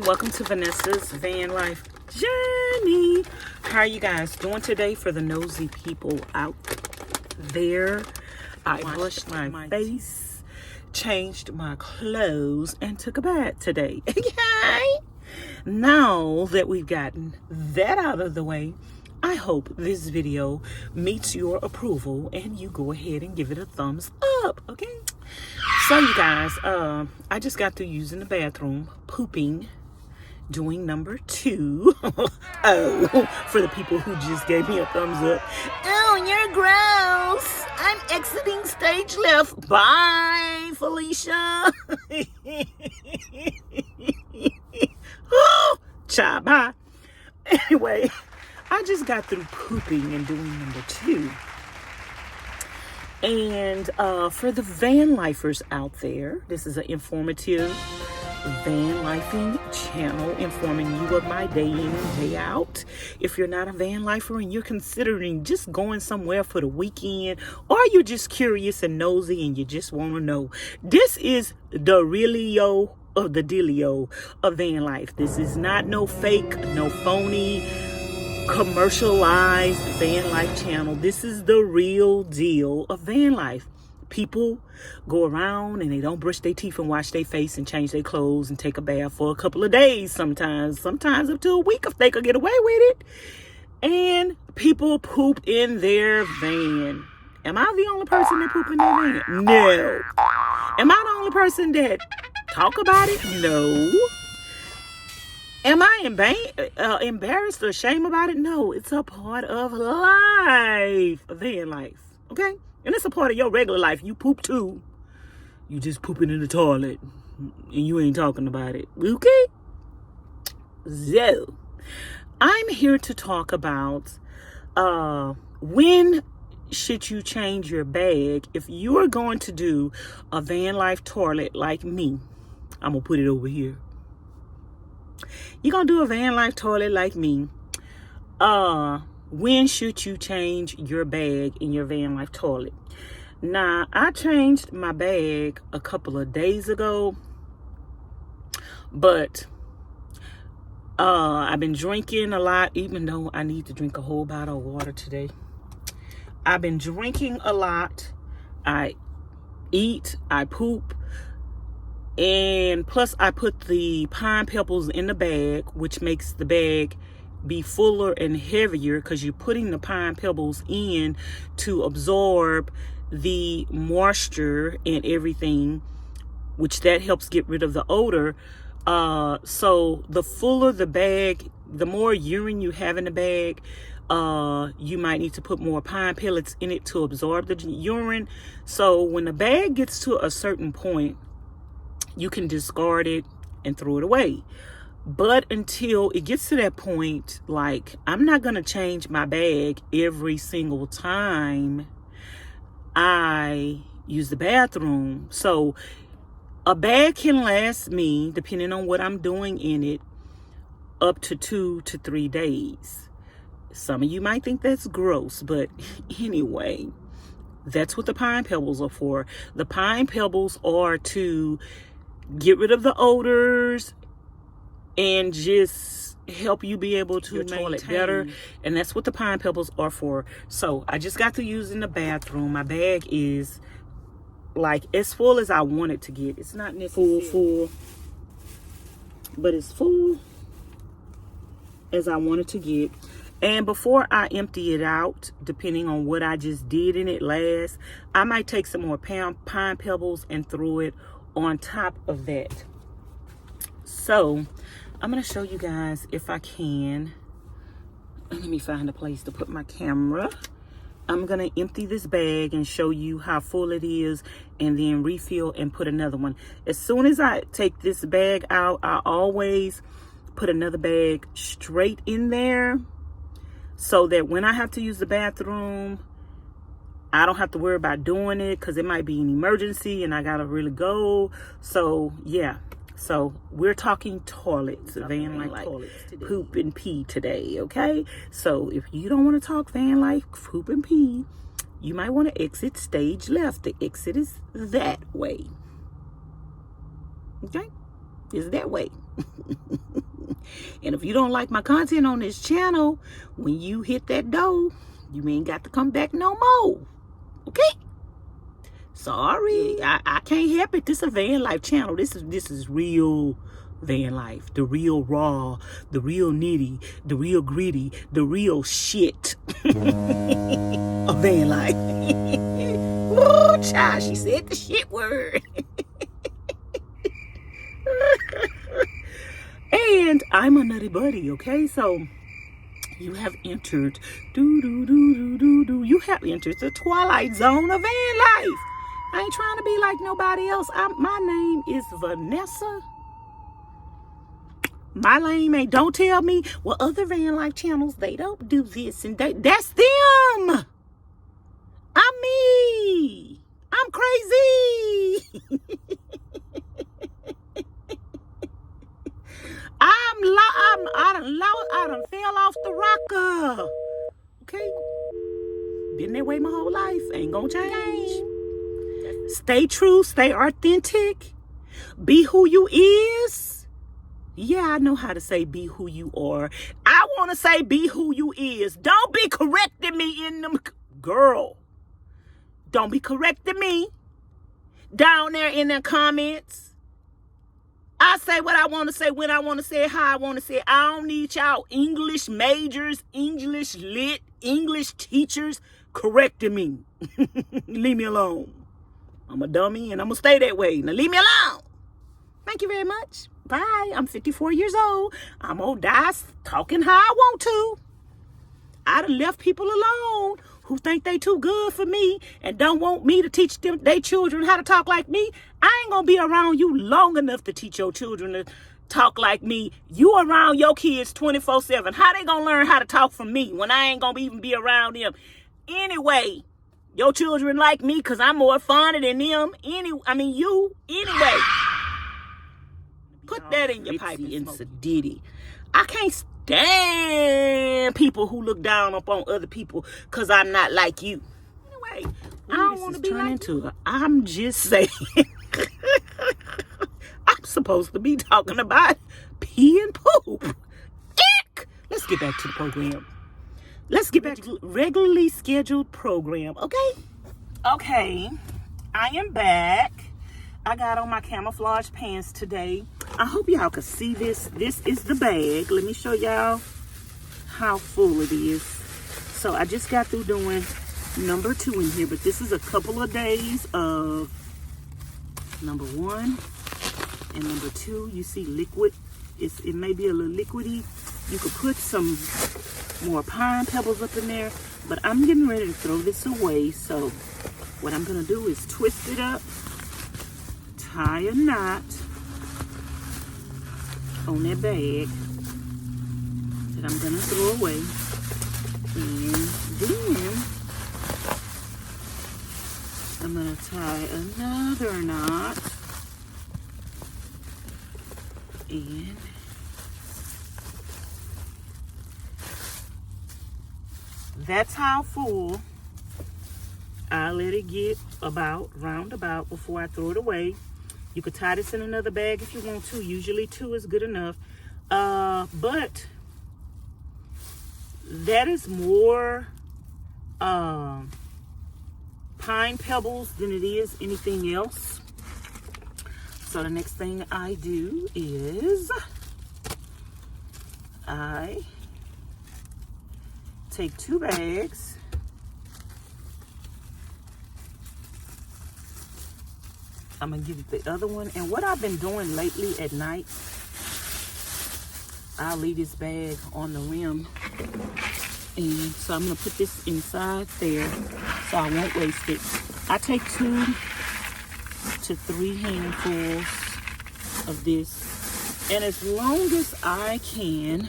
Welcome to Vanessa's van life journey. How are you guys doing today? For the nosy people out there, I brushed my face, changed my clothes, and took a bath today. Okay? Now that we've gotten that out of the way, I hope this video meets your approval and you go ahead and give it a thumbs up, okay? So you guys, I just got through using the bathroom, pooping, doing number 2. Oh, for the people who just gave me a thumbs up. Oh, you're gross. I'm exiting stage left. Bye, Felicia. Oh, child, bye. Anyway, I just got through pooping and doing number 2. And for the van lifers out there, this is an informative van lifing channel informing you of my day in and day out. If you're not a van lifer and you're considering just going somewhere for the weekend, or you're just curious and nosy and you just want to know, this is the realio of the dealio of van life. This is not no fake, no phony, commercialized van life channel. This is the real deal of van life. People go around and they don't brush their teeth and wash their face and change their clothes and take a bath for a couple of days, sometimes up to a week if they could get away with it. And people poop in their van. Am I the only person that poop in their van? No. Am I the only person that talk about it? No. Am I embarrassed or ashamed about it? No. It's a part of life, van life. Okay? And it's a part of your regular life. You poop too. You just pooping in the toilet. And you ain't talking about it. Okay? So, I'm here to talk about when should you change your bag if you are going to do a van life toilet like me. I'm going to put it over here. You're going to do a van life toilet like me. When should you change your bag in your van life toilet? Now, I changed my bag a couple of days ago, but I've been drinking a lot, even though I need to drink a whole bottle of water today. I've been drinking a lot. I eat, I poop, and plus I put the pine pebbles in the bag, which makes the bag be fuller and heavier because you're putting the pine pebbles in to absorb the moisture and everything, which that helps get rid of the odor. So the fuller the bag, the more urine you have in the bag, you might need to put more pine pellets in it to absorb the urine. So when the bag gets to a certain point, you can discard it and throw it away. But until it gets to that point, like, I'm not going to change my bag every single time I use the bathroom. So a bag can last me, depending on what I'm doing in it, up to 2 to 3 days. Some of you might think that's gross, but anyway, that's what the pine pebbles are for. The pine pebbles are to get rid of the odors and just help you be able to maintain your toilet better. And that's what the pine pebbles are for. So I just got to use in the bathroom. My bag is like as full as I want it to get. It's not necessarily full, but it's full. as I wanted to get. And before I empty it out, depending on what I just did in it last, I might take some more pine pebbles and throw it on top of that. So I'm going to show you guys if I can. Let me find a place to put my camera. I'm going to empty this bag and show you how full it is, and then refill and put another one. As soon as I take this bag out, I always put another bag straight in there, so that when I have to use the bathroom, I don't have to worry about doing it, because it might be an emergency and I gotta really go. So yeah, so we're talking toilets, van life toilets today. Poop and pee today, okay? So if you don't want to talk van life poop and pee, you might want to exit stage left. The exit is that way, okay? It's that way. And if you don't like my content on this channel, when you hit that door, you ain't got to come back no more. Okay? Sorry, I can't help it. This is a van life channel. This is real van life. The real raw, the real nitty, the real gritty, the real shit of van life. Ooh, child, she said the shit word. And I'm a nutty buddy, okay? So you have entered, you have entered the twilight zone of van life. I ain't trying to be like nobody else. My name is Vanessa. My name ain't, don't tell me, well, other van life channels, they don't do this and that's them. I'm me. I'm crazy. I done fell off the rocker. Okay? Been that way my whole life. Ain't gonna change. Stay true, stay authentic. Be who you is. Yeah, I know how to say be who you are. I want to say be who you is. Don't be correcting me in them. Girl, don't be correcting me down there in the comments. I say what I want to say, when I want to say it, how I want to say it. I don't need y'all English majors, English lit, English teachers correcting me. Leave me alone. I'm a dummy and I'm going to stay that way. Now leave me alone. Thank you very much. Bye. I'm 54 years old. I'm going to die talking how I want to. I done left people alone who think they too good for me and don't want me to teach them their children how to talk like me. I ain't gonna be around you long enough to teach your children to talk like me. You around your kids 24/7. How they gonna learn how to talk from me when I ain't gonna even be around them? Anyway, your children like me because I'm more funny than them. You. Anyway, put that in your pipe and sedity. I can't stand people who look down upon other people because I'm not like you. Anyway, I don't want to be like into. I'm just saying. I'm supposed to be talking about pee and poop. Ick! Let's get back to the program. Let's get back to regularly scheduled program, okay? Okay, I am back. I got on my camouflage pants today. I hope y'all can see this. This is the bag. Let me show y'all how full it is. So I just got through doing number 2 in here, but this is a couple of days of number 1 and number 2. You see liquid. It may be a little liquidy. You could put some more pine pebbles up in there, but I'm getting ready to throw this away. So what I'm gonna do is twist it up, tie a knot on that bag that I'm gonna throw away, and then I'm gonna tie another knot, and that's how full I let it get round about before I throw it away. You could tie this in another bag if you want to. Usually 2 is good enough. But that is more pine pebbles than it is anything else. So the next thing I do is I take 2 bags. I'm gonna give it the other one. And what I've been doing lately at night, I'll leave this bag on the rim. And so I'm gonna put this inside there so I won't waste it. I take 2 to 3 handfuls of this. And as long as I can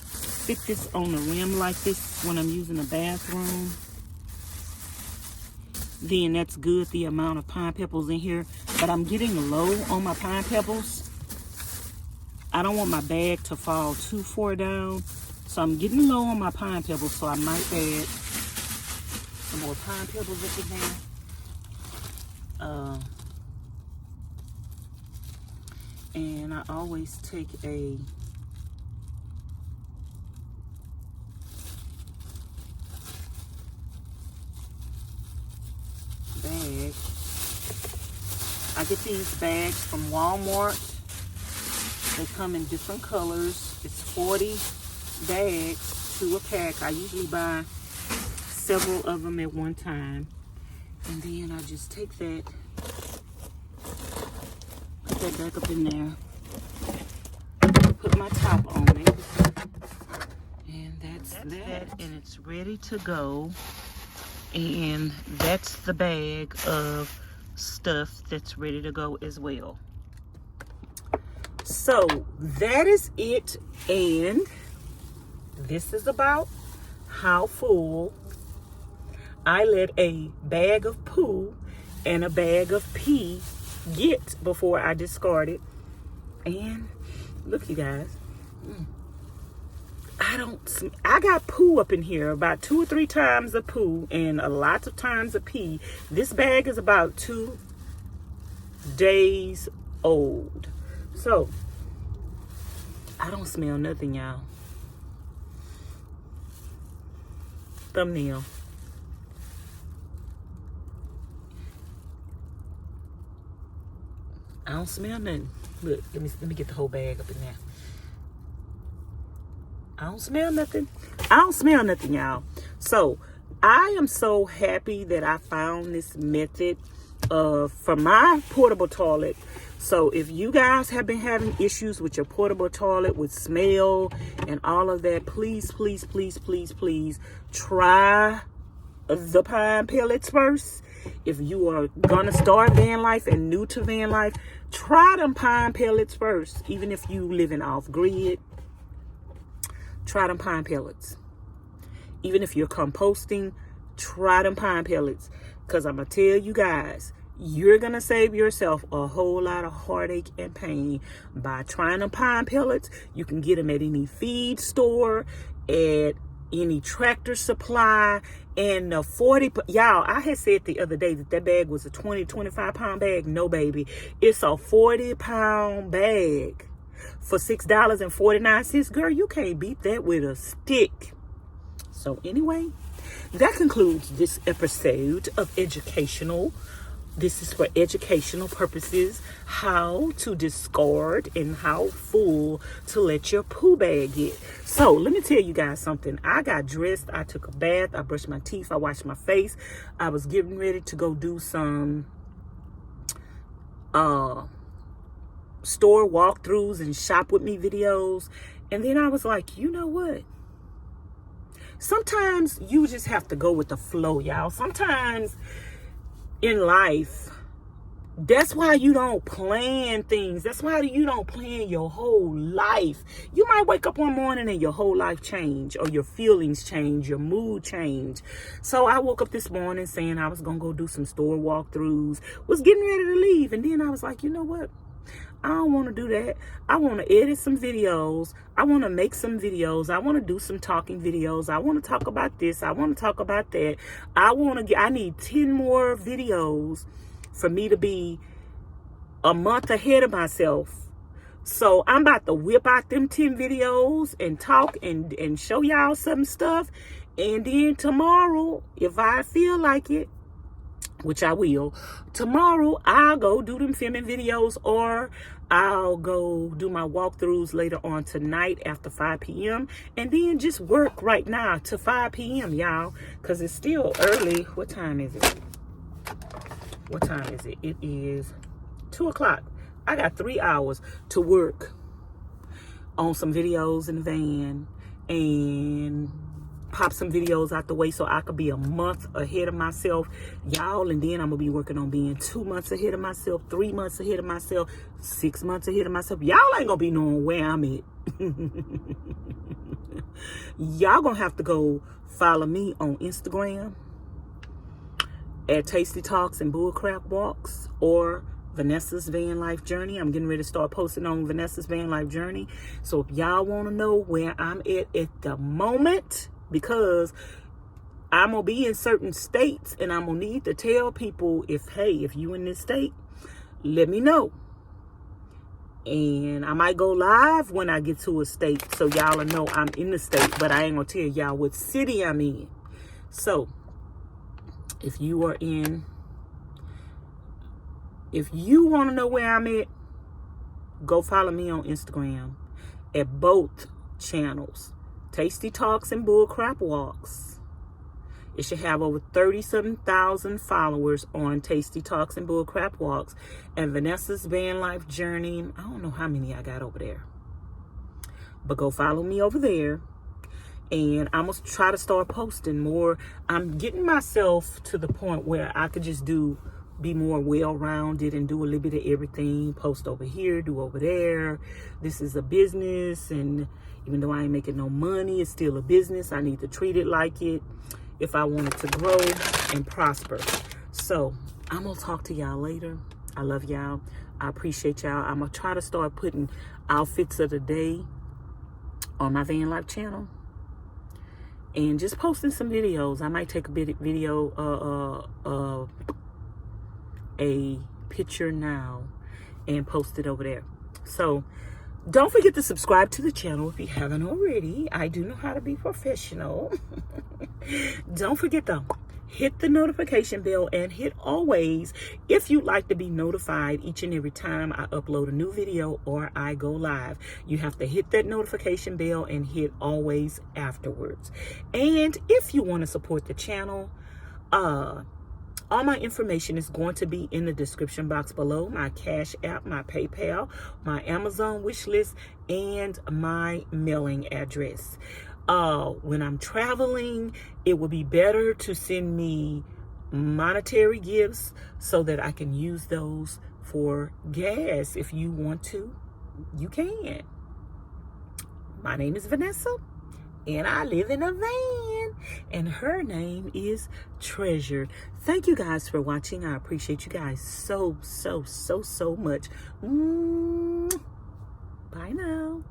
fit this on the rim like this when I'm using the bathroom, then that's good, the amount of pine pebbles in here. But I'm getting low on my pine pebbles. I don't want my bag to fall too far down. So I'm getting low on my pine pebbles, so I might add some more pine pebbles up in there. And I always take a bag. I get these bags from Walmart. They come in different colors. It's 40 bags to a pack. I usually buy several of them at one time. And then I just take that, put that back up in there, put my top on it, and that's that. And it's ready to go. And that's the bag of stuff that's ready to go as well. So that is it, and this is about how full I let a bag of poo and a bag of pee get before I discard it. And look, you guys, I got poo up in here, about 2 or 3 times of poo and a lot of times of pee. This bag is about 2 days old. So I don't smell nothing, y'all. Thumbnail. I don't smell nothing. Look, let me get the whole bag up in there. I don't smell nothing. I don't smell nothing, y'all. So I am so happy that I found this method for my portable toilet. So if you guys have been having issues with your portable toilet with smell and all of that, please, please, please, please, please try the pine pellets first. If you are gonna start van life and new to van life, try them pine pellets first. Even if you living off grid, try them pine pellets. Even if you're composting, try them pine pellets. Because I'm going to tell you guys, you're going to save yourself a whole lot of heartache and pain by trying them pine pellets. You can get them at any feed store, at any Tractor Supply, and the 40, y'all, I had said the other day that bag was a 25 pound bag. No, baby, it's a 40-pound bag for $6.49. Girl, you can't beat that with a stick. So anyway, that concludes this episode of educational. This is for educational purposes, how to discard and how full to let your poo bag get. So let me tell you guys something. I got dressed, I took a bath, I brushed my teeth, I washed my face. I was getting ready to go do some store walkthroughs and shop with me videos. And then I was like, you know what? Sometimes you just have to go with the flow, y'all. Sometimes in life, that's why you don't plan things. That's why you don't plan your whole life. You might wake up one morning and your whole life change, or your feelings change, your mood change. So I woke up this morning saying I was going to go do some store walkthroughs, was getting ready to leave. And then I was like, you know what? I don't want to do that. I want to edit some videos. I want to make some videos. I want to do some talking videos. I want to talk about this. I want to talk about that. I need 10 more videos for me to be a month ahead of myself. So I'm about to whip out them 10 videos and talk and show y'all some stuff. And then tomorrow, if I feel like it, which I will. Tomorrow, I'll go do them filming videos, or I'll go do my walkthroughs later on tonight after 5 p.m. And then just work right now to 5 p.m., y'all, because it's still early. What time is it? What time is it? It is 2 o'clock. I got 3 hours to work on some videos in the van and pop some videos out the way so I could be a month ahead of myself, y'all. And then I'm gonna be working on being 2 months ahead of myself, 3 months ahead of myself, 6 months ahead of myself. Y'all ain't gonna be knowing where I'm at. Y'all gonna have to go follow me on Instagram at Tasty Talks and Bullcrap Walks, or Vanessa's Van Life Journey. I'm getting ready to start posting on Vanessa's Van Life Journey. So if y'all want to know where I'm at the moment, because I'm going to be in certain states and I'm going to need to tell people, if you in this state, let me know. And I might go live when I get to a state so y'all will know I'm in the state, but I ain't going to tell y'all what city I'm in. So if you want to know where I'm at, go follow me on Instagram at both channels, Tasty Talks and Bullcrap Walks. It should have over 37,000 followers on Tasty Talks and Bullcrap Walks, and Vanessa's Van Life Journey. I don't know how many I got over there, but go follow me over there. And I'm going to try to start posting more. I'm getting myself to the point where I could just be more well-rounded and do a little bit of everything. Post over here, do over there. This is a business, and even though I ain't making no money, it's still a business. I need to treat it like it if I want it to grow and prosper. So I'm going to talk to y'all later. I love y'all. I appreciate y'all. I'm going to try to start putting outfits of the day on my Van Life channel and just posting some videos. I might take a video, a picture now and post it over there. So don't forget to subscribe to the channel if you haven't already. I do know how to be professional. Don't forget to hit the notification bell and hit always if you'd like to be notified each and every time I upload a new video or I go live. You have to hit that notification bell and hit always afterwards. And if you want to support the channel, all my information is going to be in the description box below. My Cash App, my PayPal, my Amazon wish list, and my mailing address. When I'm traveling, it would be better to send me monetary gifts so that I can use those for gas. If you want to, you can. My name is Vanessa, and I live in a van, and her name is Treasure. Thank you guys for watching. I appreciate you guys so much. Bye now.